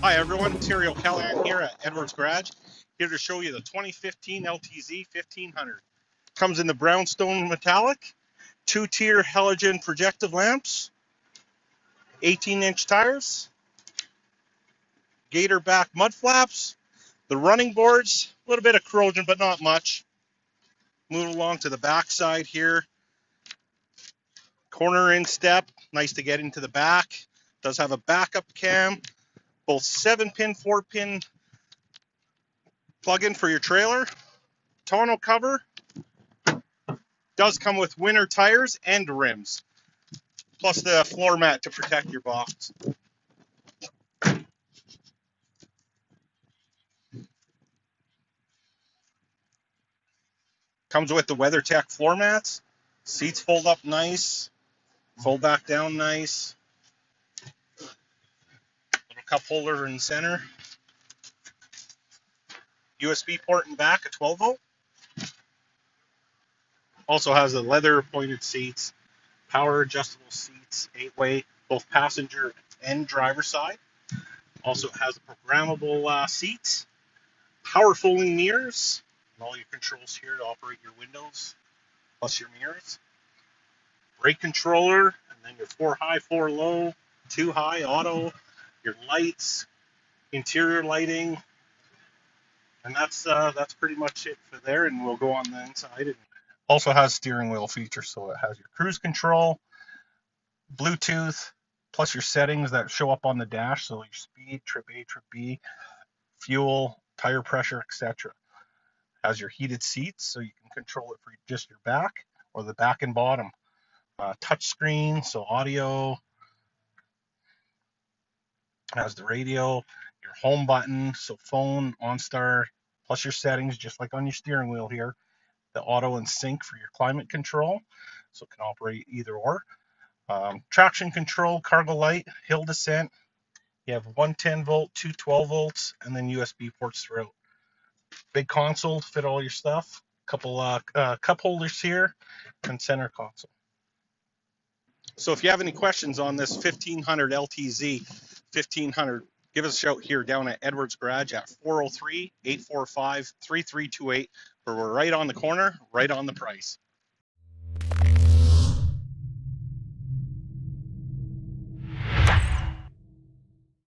Hi everyone, Terry Callahan here at Edwards Garage, here to show you the 2015 LTZ 1500. Comes in the brownstone metallic, 2-tier halogen projective lamps, 18-inch tires, gator back mud flaps, the running boards, a little bit of corrosion but not much. Move along to the back side here, corner in step, nice to get into the back. Does have a backup cam, both 7-pin, 4-pin plug-in for your trailer, tonneau cover, does come with winter tires and rims, plus the floor mat to protect your box. Comes with the WeatherTech floor mats, seats fold up nice, fold back down nice, little cup holder in the center, USB port in back, a 12 volt. Also has the leather pointed seats, power adjustable seats, 8-way, both passenger and driver side. Also has programmable seats, power folding mirrors, and all your controls here to operate your windows, plus your mirrors. Brake controller, and then your 4 high, 4 low, 2 high auto, your lights, interior lighting, and that's pretty much it for there. And we'll go on the inside. It also has steering wheel features, so it has your cruise control, Bluetooth, plus your settings that show up on the dash, so your speed, trip A, trip B, fuel, tire pressure, etc. Has your heated seats, so you can control it for just your back or the back and bottom. Touch screen, so audio. Has the radio, your home button, so phone, OnStar, plus your settings, just like on your steering wheel here. The auto and sync for your climate control, so it can operate either or. Traction control, cargo light, hill descent. You have one 10 volt, two 12 volts, and then USB ports throughout. Big console to fit all your stuff. Couple cup holders here, and center console. So if you have any questions on this 1500 LTZ 1500, give us a shout here down at Edwards Garage at 403-845-3328, where we're right on the corner, right on the price.